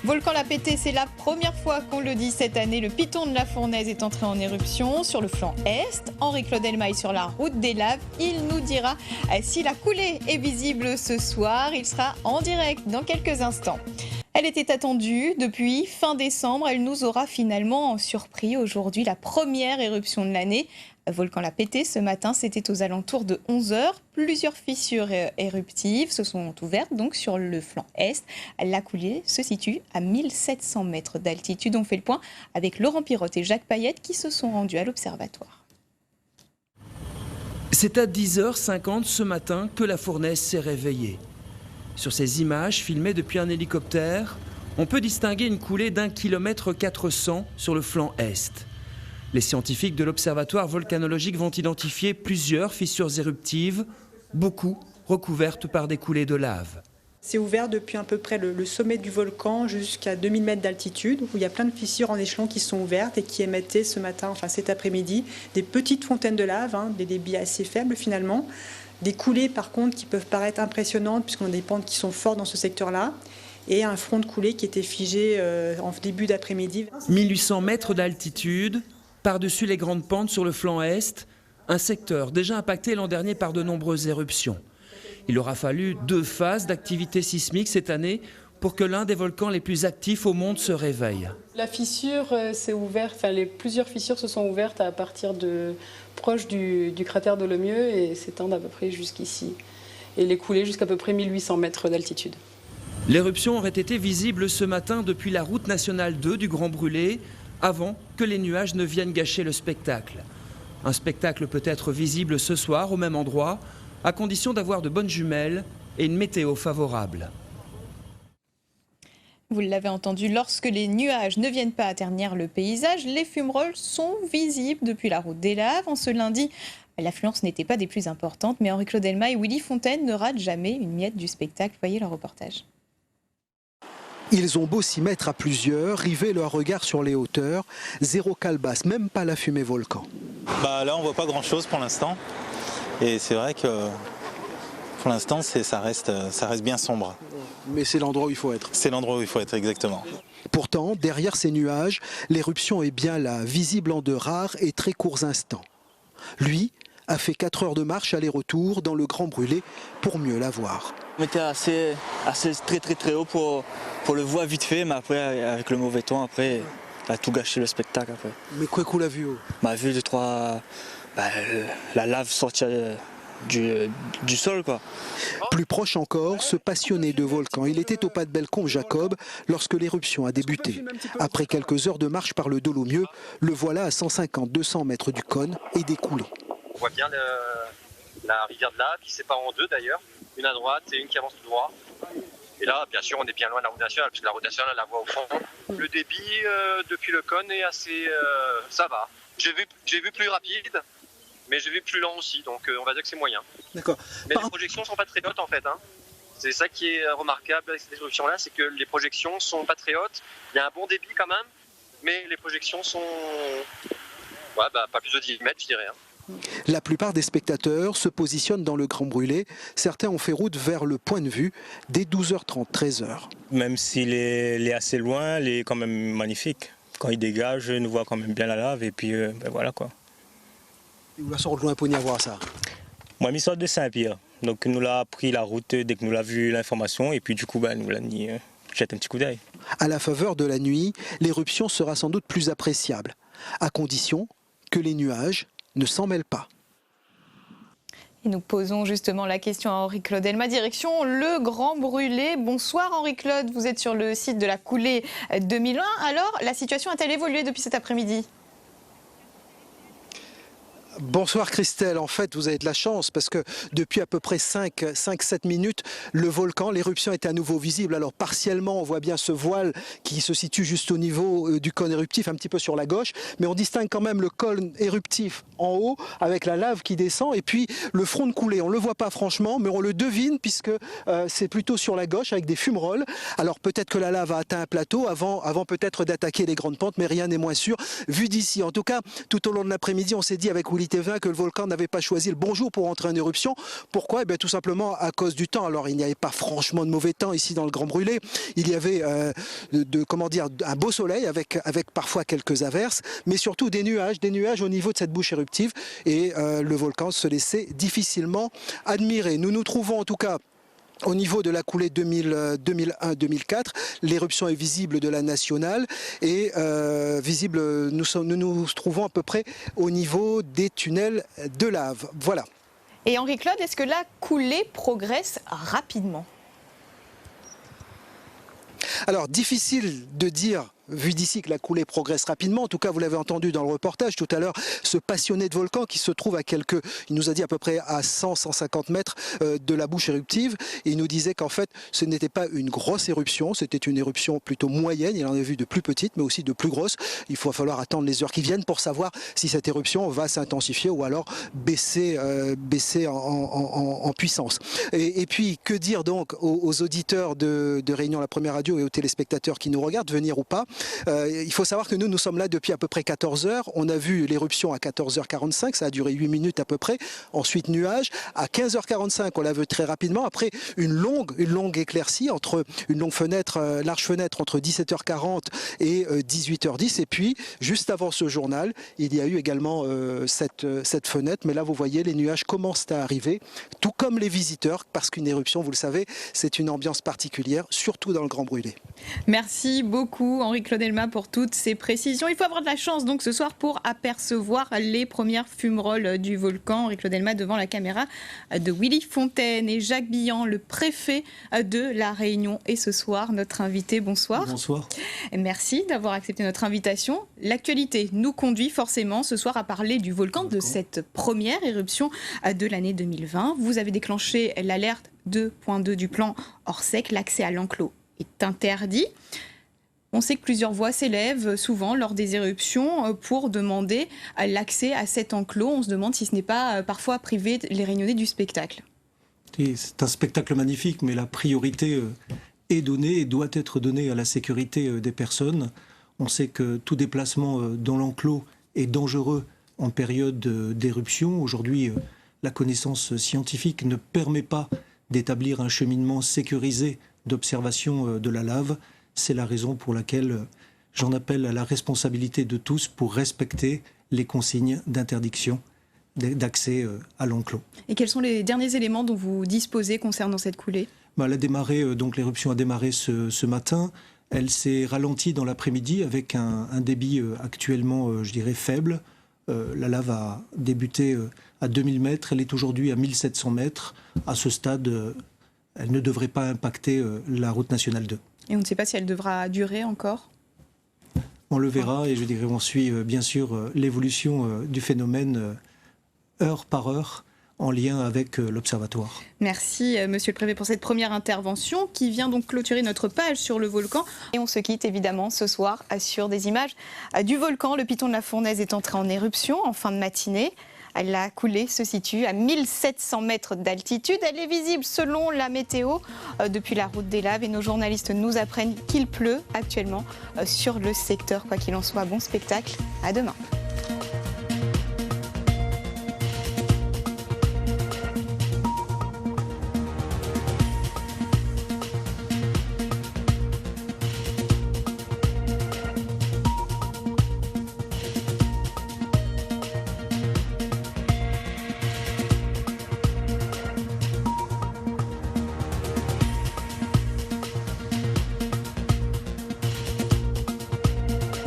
Volcan La Pété, c'est la première fois qu'on le dit cette année. Le piton de la Fournaise est entré en éruption sur le flanc est. Henri-Claude Elmaille sur la route des laves. Il nous dira si la coulée est visible ce soir. Il sera en direct dans quelques instants. Elle était attendue depuis fin décembre. Elle nous aura finalement surpris aujourd'hui. La première éruption de l'année. Volcan La Pété, ce matin, c'était aux alentours de 11h. Plusieurs fissures éruptives se sont ouvertes donc sur le flanc est. La coulée se situe à 1700 mètres d'altitude. On fait le point avec Laurent Pirotte et Jacques Payette qui se sont rendus à l'observatoire. C'est à 10h50 ce matin que la fournaise s'est réveillée. Sur ces images filmées depuis un hélicoptère, on peut distinguer une coulée d'1,4 km sur le flanc est. Les scientifiques de l'Observatoire volcanologique vont identifier plusieurs fissures éruptives, beaucoup recouvertes par des coulées de lave. C'est ouvert depuis à peu près le sommet du volcan jusqu'à 2000 mètres d'altitude, où il y a plein de fissures en échelon qui sont ouvertes et qui émettaient ce matin, enfin cet après-midi, des petites fontaines de lave, des débits assez faibles finalement. Des coulées par contre qui peuvent paraître impressionnantes puisqu'on a des pentes qui sont fortes dans ce secteur-là. Et un front de coulée qui était figé en début d'après-midi. 1800 mètres d'altitude. Par-dessus les grandes pentes sur le flanc est, un secteur déjà impacté l'an dernier par de nombreuses éruptions. Il aura fallu 2 phases d'activité sismique cette année pour que l'un des volcans les plus actifs au monde se réveille. La fissure s'est ouverte, plusieurs fissures se sont ouvertes à partir de proche du cratère de Lemieux et s'étendent à peu près jusqu'ici. Et les coulées jusqu'à peu près 1800 mètres d'altitude. L'éruption aurait été visible ce matin depuis la route nationale 2 du Grand Brûlé, avant que les nuages ne viennent gâcher le spectacle. Un spectacle peut être visible ce soir au même endroit, à condition d'avoir de bonnes jumelles et une météo favorable. Vous l'avez entendu, lorsque les nuages ne viennent pas ternir le paysage, les fumerolles sont visibles depuis la route des laves. En ce lundi, l'affluence n'était pas des plus importantes, mais Henri-Claude Elmaille et Willy Fontaine ne ratent jamais une miette du spectacle. Voyez leur reportage. Ils ont beau s'y mettre à plusieurs, river leur regard sur les hauteurs, zéro calebasse, même pas la fumée volcan. Là on voit pas grand chose pour l'instant et c'est vrai que pour l'instant ça reste bien sombre. Mais c'est l'endroit où il faut être. C'est l'endroit où il faut être exactement. Pourtant, derrière ces nuages, l'éruption est bien là, visible en de rares et très courts instants. Lui a fait 4 heures de marche aller-retour dans le Grand Brûlé pour mieux la voir. On était assez très haut pour le voir vite fait, mais après avec le mauvais temps, après, ça a tout gâché le spectacle. Après. Mais quoi qu'on l'a vu Vu la lave sortir du sol, quoi. Plus proche encore, ce passionné de volcan. Il était au pas de Bellecombe, Jacob, lorsque l'éruption a débuté. Après quelques heures de marche par le Dolomieu, le voilà à 150-200 mètres du cône et des coulées. On voit bien la rivière de lave qui sépare en deux d'ailleurs, une à droite et une qui avance tout droit. Et là, bien sûr, on est bien loin de la route nationale, parce que la route nationale, la voit au fond. Le débit depuis le cône est assez... ça va. J'ai vu plus rapide, mais j'ai vu plus lent aussi, donc on va dire que c'est moyen. D'accord. Mais les projections sont pas très hautes en fait. C'est ça qui est remarquable avec cette éruption-là, c'est que les projections sont pas très hautes. Il y a un bon débit quand même, mais les projections sont... pas plus de 10 mètres, je dirais. La plupart des spectateurs se positionnent dans le Grand Brûlé. Certains ont fait route vers le point de vue dès 12h30, 13h. Même s'il est assez loin, il est quand même magnifique. Quand il dégage, on voit quand même bien la lave et puis voilà quoi. Et vous la sortez de loin pour y avoir ça? Moi, je sors de Saint-Pierre. Donc nous l'a pris la route dès que nous l'a vu l'information et puis du coup nous l'a mis, jette un petit coup d'œil. À la faveur de la nuit, l'éruption sera sans doute plus appréciable, à condition que les nuages ne s'en mêlent pas. Et nous posons justement la question à Henri-Claude Elmaille, direction le Grand Brûlé. Bonsoir Henri-Claude, vous êtes sur le site de la coulée 2001. Alors, la situation a-t-elle évolué depuis cet après-midi ? Bonsoir Christelle, en fait vous avez de la chance parce que depuis à peu près 5-7 minutes, le volcan, l'éruption est à nouveau visible. Alors partiellement on voit bien ce voile qui se situe juste au niveau du cône éruptif, un petit peu sur la gauche, mais on distingue quand même le cône éruptif en haut avec la lave qui descend et puis le front de coulée. On ne le voit pas franchement, mais on le devine puisque c'est plutôt sur la gauche avec des fumerolles. Alors peut-être que la lave a atteint un plateau avant peut-être d'attaquer les grandes pentes, mais rien n'est moins sûr vu d'ici. En tout cas, tout au long de l'après-midi, on s'est dit avec Willy TV1 que le volcan n'avait pas choisi le bon jour pour entrer en éruption. Pourquoi? Eh bien, tout simplement à cause du temps. Alors il n'y avait pas franchement de mauvais temps ici dans le Grand Brûlé. Il y avait un beau soleil avec parfois quelques averses, mais surtout des nuages au niveau de cette bouche éruptive. Et le volcan se laissait difficilement admirer. Nous nous trouvons en tout cas au niveau de la coulée 2001-2004, l'éruption est visible de la nationale et nous nous trouvons à peu près au niveau des tunnels de lave. Voilà. Et Henri-Claude, est-ce que la coulée progresse rapidement? Alors, difficile de dire, vu d'ici, que la coulée progresse rapidement. En tout cas, vous l'avez entendu dans le reportage tout à l'heure, ce passionné de volcan qui se trouve il nous a dit à peu près à 100-150 mètres de la bouche éruptive. Et il nous disait qu'en fait, ce n'était pas une grosse éruption, c'était une éruption plutôt moyenne. Il en a vu de plus petites, mais aussi de plus grosses. Il va falloir attendre les heures qui viennent pour savoir si cette éruption va s'intensifier ou alors baisser en puissance. Et puis, que dire donc aux auditeurs de Réunion La Première Radio et aux téléspectateurs qui nous regardent, venir ou pas? Il faut savoir que nous sommes là depuis à peu près 14 heures. On a vu l'éruption à 14h45, ça a duré 8 minutes à peu près. Ensuite, nuage. À 15h45, on l'a vu très rapidement. Après, une longue éclaircie, une longue fenêtre, large fenêtre entre 17h40 et 18h10. Et puis, juste avant ce journal, il y a eu également cette fenêtre. Mais là, vous voyez, les nuages commencent à arriver, tout comme les visiteurs, parce qu'une éruption, vous le savez, c'est une ambiance particulière, surtout dans le Grand Brûlé. Merci beaucoup Henri-Claude Elma pour toutes ces précisions. Il faut avoir de la chance donc ce soir pour apercevoir les premières fumerolles du volcan. Henri-Claude Elma devant la caméra de Willy Fontaine et Jacques Billan, le préfet de La Réunion. Et ce soir, notre invité, bonsoir. Bonsoir. Merci d'avoir accepté notre invitation. L'actualité nous conduit forcément ce soir à parler du volcan, de cette première éruption de l'année 2020. Vous avez déclenché l'alerte 2.2 du plan Orsec, l'accès à l'enclos est interdit. On sait que plusieurs voix s'élèvent souvent lors des éruptions pour demander l'accès à cet enclos. On se demande si ce n'est pas parfois priver les Réunionnais du spectacle. C'est un spectacle magnifique, mais la priorité est donnée et doit être donnée à la sécurité des personnes. On sait que tout déplacement dans l'enclos est dangereux en période d'éruption. Aujourd'hui, la connaissance scientifique ne permet pas d'établir un cheminement sécurisé d'observation de la lave. C'est la raison pour laquelle j'en appelle à la responsabilité de tous pour respecter les consignes d'interdiction d'accès à l'enclos. Et quels sont les derniers éléments dont vous disposez concernant cette coulée? L'éruption a démarré ce matin. Elle s'est ralentie dans l'après-midi avec un débit actuellement, je dirais, faible. La lave a débuté à 2000 mètres. Elle est aujourd'hui à 1700 mètres. À ce stade, elle ne devrait pas impacter la route nationale 2. Et on ne sait pas si elle devra durer encore? On le verra et je dirais on suit bien sûr l'évolution du phénomène heure par heure en lien avec l'Observatoire. Merci Monsieur le Préfet pour cette première intervention qui vient donc clôturer notre page sur le volcan. Et on se quitte évidemment ce soir sur des images du volcan. Le piton de la Fournaise est entré en éruption en fin de matinée. La coulée se situe à 1700 mètres d'altitude. Elle est visible selon la météo depuis la route des laves et nos journalistes nous apprennent qu'il pleut actuellement sur le secteur. Quoi qu'il en soit, bon spectacle, à demain.